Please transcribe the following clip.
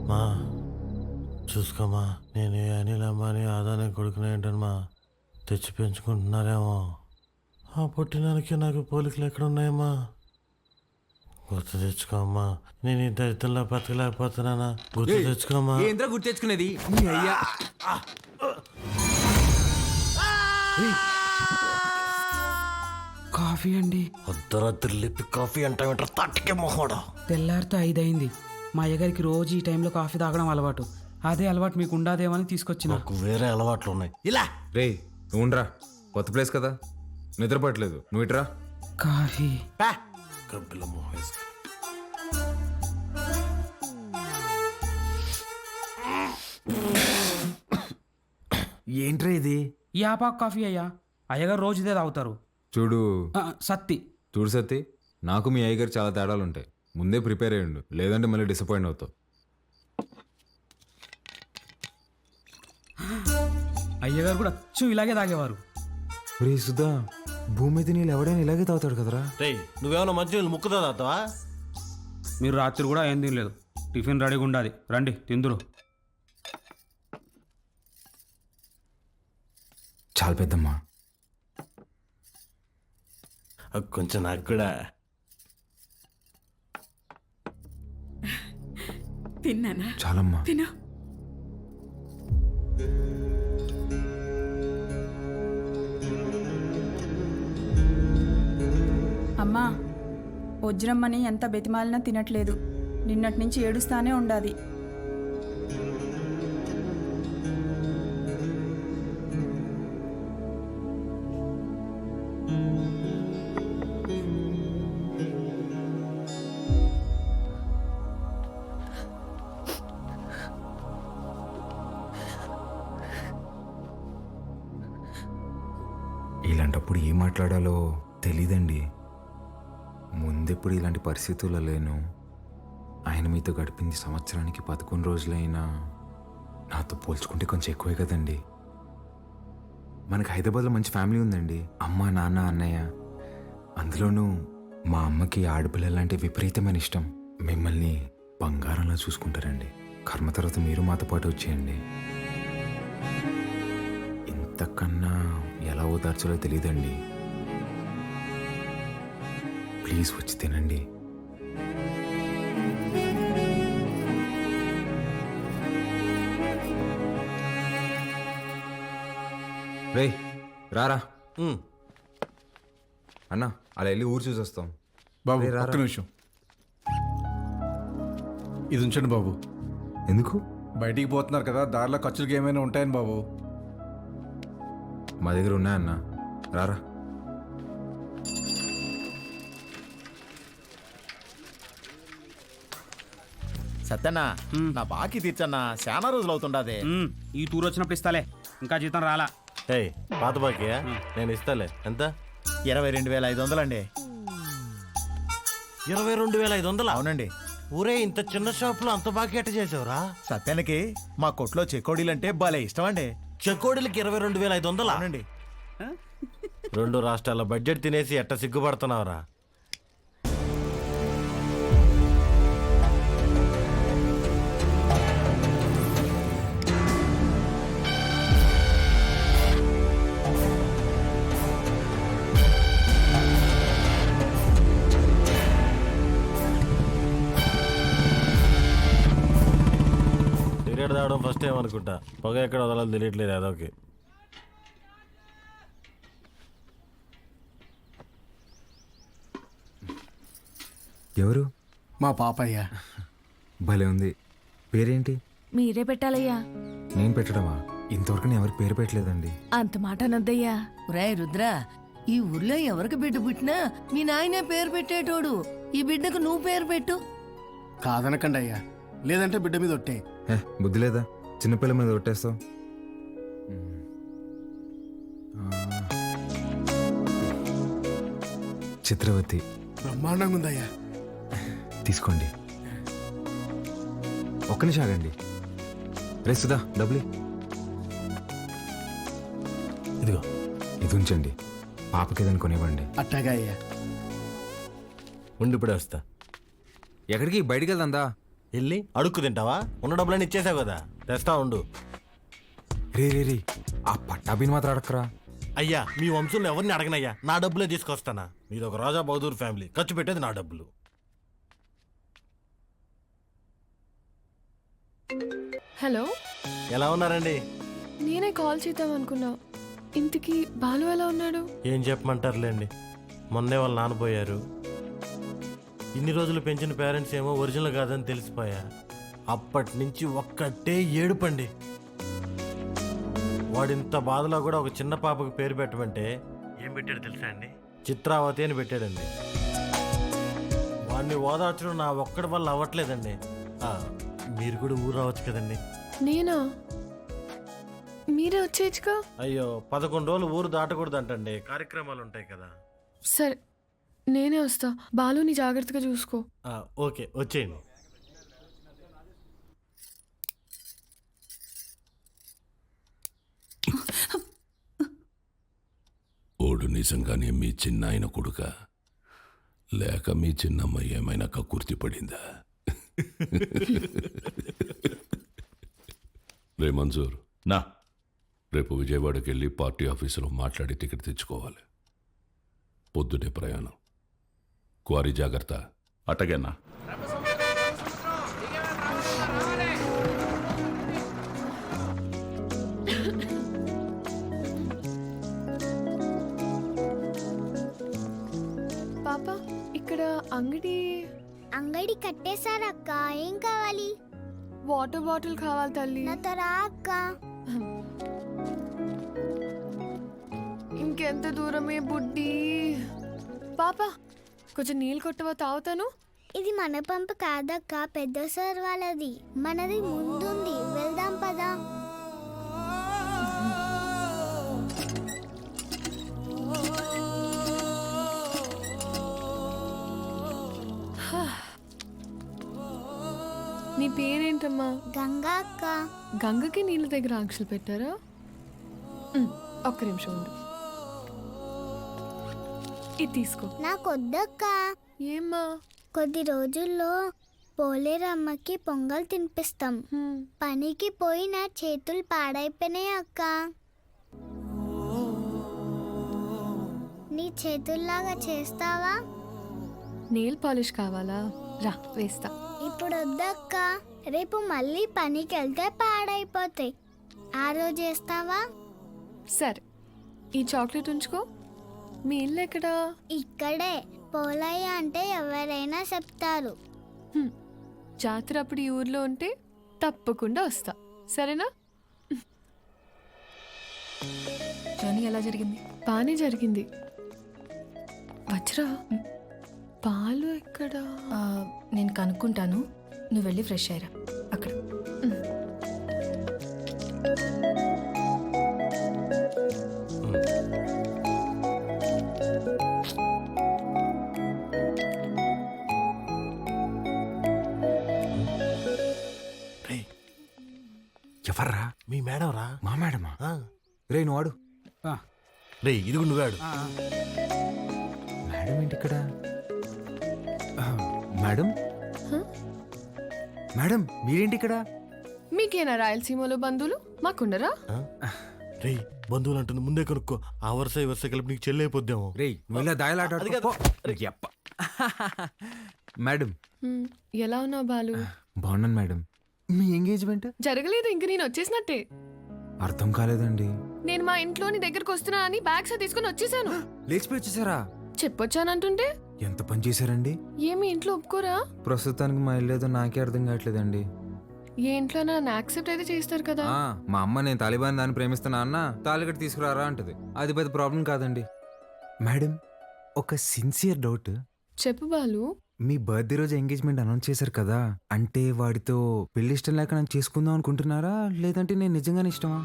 మా చూసుకోమా, నేను ఈ అనిల్ అంబానీ ఆదాని కొడుకునే ఏంటమ్మా తెచ్చి పెంచుకుంటున్నారేమో. ఆ పుట్టినానికి నాకు పోలికలు ఎక్కడున్నాయమ్మా? గుర్తు తెచ్చుకోమ్మా. నేను ఈ దరిద్రంలో బతకలేకపోతున్నానా? గుర్తు తెచ్చుకోమ్మా. ఏంద్రా గుర్తు తెచ్చుకునేది నీ అయ్యా. కాఫీ అండి. అర్ధరాత్రి లేపి కాఫీ అంటావేంటారు తట్టుకే మొహోడా. తెల్లారితో 5 అయింది. మా అయ్యగారికి రోజు ఈ టైంలో కాఫీ తాగడం అలవాటు. అదే అలవాటు మీకు ఉండాదేమని తీసుకొచ్చిన. నాకు వేరే అలవాట్లు ఉన్నాయి. ఇలా రే నువ్వురా, కొత్త ప్లేస్ కదా, నిద్రపట్టలేదు. నువ్వు ఇట్రా. కాఫీ కబ్బిల మొహం వేసుకుని. ఏంట్రా ఇది? ఈ ఆపాకు కాఫీ అయ్యా. అయ్యగారు రోజు ఇదే తాగుతారు. చూడు సత్తి. చూడు సత్తి, నాకు మీ అయ్యగారు చాలా తేడాలు ఉంటాయి. ముందే ప్రిపేర్ అయ్యండు, లేదంటే మళ్ళీ డిసప్పాయింట్ అవుతావు. అయ్యగారు కూడా అచ్చం ఇలాగే తాగేవారు. రే సుధా, భూమి మీద నీళ్ళు ఎవడైనా ఇలాగే తాగుతాడు కదరా. రే నువ్వేమన్నా మంచి ముక్కుదా తాగుతావా? మీరు రాత్రి కూడా ఏం తినలేదు. టిఫిన్ రెడీగా ఉండాలి, రండి తిందురు. చాలా పెద్దమ్మా. కొంచెం నాకు కూడా. తిన్నానా? చాలమ్మా. తిను. అమ్మా, వజ్రమ్మని ఎంత బెతిమాలినా తినట్లేదు. నిన్నటి నుంచి ఏడుస్తానే ఉండాది. ఇలాంటప్పుడు ఏం మాట్లాడాలో తెలీదండి. ముందెప్పుడు ఇలాంటి పరిస్థితుల్లో లేను. ఆయన మీతో గడిపింది సంవత్సరానికి 11 రోజులైనా నాతో పోల్చుకుంటే కొంచెం ఎక్కువే కదండి. మనకు హైదరాబాద్లో మంచి ఫ్యామిలీ ఉందండి. అమ్మ, నాన్న, అన్నయ్య. అందులోనూ మా అమ్మకి ఆడపిల్లలంటే విపరీతమైన ఇష్టం. మిమ్మల్ని బంగారంలా చూసుకుంటారండి. కర్మ తర్వాత మీరు మాతో పాటు వచ్చేయండి. ఇంతకన్నా ఎలా ఓదార్చాలో తెలియదండి. ప్లీజ్ వచ్చి తినండి. రే రారా అన్న, అలా వెళ్ళి ఊరు చూసి వస్తాం. బాబు రే, రారా. ఒక్క నిమిషం ఇది ఉంచండి బాబు. ఎందుకు? బయటికి పోతున్నారు కదా, దారిలో ఖర్చులకి ఏమైనా ఉంటాయని బాబు. మా దగ్గర ఉన్నాయన్న, రారా. సత్యన్నా, నా బాకీ తీర్చన్నా. చాలా రోజులు అవుతుండదే. ఈ టూర్ వచ్చినప్పుడు ఇస్తాలే, ఇంకా జీతం రాలా. ఏయ్ పాత బాకీయా? నేను ఇస్తాలే. ఎంత? 22,500 అండి. 22,500? అవునండి. ఊరే, ఇంత చిన్న షాపులో అంత బాకీ ఎట్ట చేసావురా? సత్యానికి మా కొట్లో చెకోడీలంటే భలే ఇష్టం అండి. చెకోడీలకి 22,500? అవునండి. 2 రాష్ట్రాల బడ్జెట్ తినేసి ఎట్ట సిగ్గుపడుతున్నావురా? సిగరెట్ తాగడం ఫస్ట్ టైం అనుకుంటా. పొగ ఎక్కడ వదలాలో తెలియట్లేదు అదొకే. ఎవరు? మా పాపయ్య. భలే ఉంది. పేరేంటి? మీరే పెట్టాలయ్యా. నేను పెట్టడమా? ఇంతవరకు నేను ఎవరికి పేరు పెట్టలేదండి. అంత మాట అనొద్దయ్యా. రాయ్ రుద్రా, ఈ ఊర్లో ఎవరికి బిడ్డ పుట్టినా మీ నాయనే పేరు పెట్టేటోడు. ఈ బిడ్డకు నువ్వు పేరు పెట్టు. కాదనకండి అయ్యా, లేదంటే బిడ్డ మీద ఒట్టే. బుద్ధి లేదా? చిన్నపిల్ల మీద కొట్టేస్తావు. చిత్రవతి. బ్రహ్మాండంగా ఉందయ్యా. తీసుకోండి. ఒక్క నిమిషం ఆగండి. రే సుధా, డబ్బులు ఇదిగో. ఇది ఉంచండి. పాపకి ఏదైనా కొనివ్వండి. అట్టాగా అయ్యా. ఉండి ఇప్పుడే వస్తా. ఎక్కడికి? బయటికి వెళ్దా? వెళ్ళి అడుక్కు తింటావా? ఉన్న డబ్బులన్నీ ఇచ్చేసావు కదా, తెస్తా ఉండు. రే ఆ పట్టాభిని మాత్రం అడక్కరా. అయ్యా, మీ వంశంలో ఎవరిని అడగనయ్యా, నా డబ్బులే తీసుకొస్తానా. మీది ఒక రాజా బహదూర్ ఫ్యామిలీ, ఖర్చు పెట్టేది నా డబ్బులు. హలో, ఎలా ఉన్నారండి? నేనే కాల్ చేద్దాం అనుకున్నా. ఇంతకీ బాలు ఎలా ఉన్నాడు? ఏం చెప్పమంటారులేండి, మొన్నే వాళ్ళు నాన్నపోయారు. ఇన్ని రోజులు పెంచిన పేరెంట్స్ ఏమో ఒరిజినల్ కాదని తెలిసిపోయా. అప్పటి నుంచి ఒక్కటే ఏడుపండి. వాడింత బాధలో కూడా ఒక చిన్న పాపకు పేరు పెట్టమంటే ఏం పెట్టాడు తెలుసా అండి? చిత్రావతి అని పెట్టాడండి. వాడిని ఓదార్చడం నా ఒక్కడి వల్ల అవ్వట్లేదండి. మీరు కూడా ఊరు రావచ్చు కదండి. నేనా? మీరే వచ్చేయచ్చుగా. అయ్యో, 11 రోజులు ఊరు దాటకూడదు అంటండి, కార్యక్రమాలు ఉంటాయి కదా. సరే, నేనే వస్తా. బాలుని జాగ్రత్తగా చూసుకో. ఓకే, వచ్చేయండి. ఓడు నిజంగానే మీ చిన్నాయన కొడుక, లేక మీ చిన్నమ్మ ఏమైనా కక్కుర్తి పడిందా? రే మంజూర్, నా రేపు విజయవాడకి వెళ్ళి పార్టీ ఆఫీసులో మాట్లాడి టికెట్ తెచ్చుకోవాలి. పొద్దుటే ప్రయాణం. క్వారీ జాగ్రత్త. అట్టగన్నా. పాప, ఇక్కడ అంగడి కట్టేశారక్క. ఏం కావాలి? వాటర్ బాటిల్ కావాలి తల్లి. నాతో రా అక్క. ఇంకెంత దూరమే బుడ్డి. పాప, కొంచెం నీళ్ళు కొట్టవా, తాగుతాను. ఇది మన పంపు కాదక్క, పెద్ద సార్ వాళ్ళది. మనది ముందుంది, వెళ్దాం పదా. నీ పేరేంటమ్మా? గంగా అక్క. గంగకి నీళ్ళ దగ్గర ఆంక్షలు పెట్టారా? ఒక్క నిమిషం ఉండు, ఇది తీసుకో. నాకొద్దక్క. ఏమ్మా? కొద్ది రోజుల్లో పోలేరమ్మకి పొంగల్ తినిపిస్తాం. పనికి పోయి నా చేతులు పాడైపోయినాయి అక్క. నీ చేతుల్లాగా చేస్తావా? నెయిల్ పాలిష్ కావాలా? రా, వేస్తా. ఇప్పుడు వద్దక్క, రేపు మళ్ళీ పనికి వెళ్తే పాడైపోతాయి. ఆ రోజు చేస్తావా? సరే, ఈ చాక్లెట్ ఉంచుకో. మీ ఇల్లు ఎక్కడా? ఇక్కడే. పోలయ్య అంటే ఎవరైనా చెప్తారు. జాతర అప్పుడు ఈ ఊర్లో ఉంటే తప్పకుండా వస్తా, సరేనా? జర్నీ ఎలా జరిగింది? బాగానే జరిగింది. వజ్రా, పాలు ఎక్కడా? నేను కనుక్కుంటాను, నువ్వు వెళ్ళి ఫ్రెష్ అయ్యరా అక్కడ. ఎవర్రా? మీ మేడం రా. మా మేడమా? రే నువ్వు ఆడు. రే, ఇది నువ్వు ఆడు. మేడం ఏంటి ఇక్కడ? మేడం మేడం మీరేంటి ఇక్కడ? మీకేనా రాయలసీమలో బంధువులు? మాకుండరా? రే, బంధువులు అంటుంది, ముందే కనుక్కో. ఆ వరుస ఈ వరుస కలిపి నీకు చెల్లైపోద్దాము. రే నువ్వు ఇలా దాయలాట. మేడం, ఎలా ఉన్నావు బాలు? బాగున్నాను మేడం. మీ ఎంగేజ్మెంట్ జరగలేదు, ఇంక నేను వచ్చేసినట్టే. అర్థం కాలేదండి. నేను మా ఇంట్లోని దగ్గరకు వస్తున్నా అని బ్యాగ్స్ తీసుకుని వచ్చేసాను. లేచిపోయి వచ్చేసారా? చెప్పొచ్చానంటుంటే ఎంత పని చేశారండి? ఏమి ఇంట్లో ఒప్పుకోరా? ప్రస్తుతానికి మా ఇల్లు ఏదో నాకే అర్థం కావట్లేదండి. ఏ ఇంట్లో నన్ను యాక్సెప్ట్ అయితే చేస్తారు కదా. మా అమ్మ నేను తాలిబాన్ దాన్ని ప్రేమిస్తున్నా అన్న తాలిగట్టు తీసుకురారా అంటది. అది పెద్ద ప్రాబ్లం కాదండి. మేడం, ఒక సిన్సియర్ డౌట్. చెప్పు బాలు. మీ బర్త్డే రోజు ఎంగేజ్మెంట్ అనౌన్స్ చేశారు కదా, అంటే వాడితో పెళ్లి ఇష్టం లేక నన్ను చేసుకుందాం అనుకుంటున్నారా, లేదంటే నేను నిజంగానే ఇష్టమా?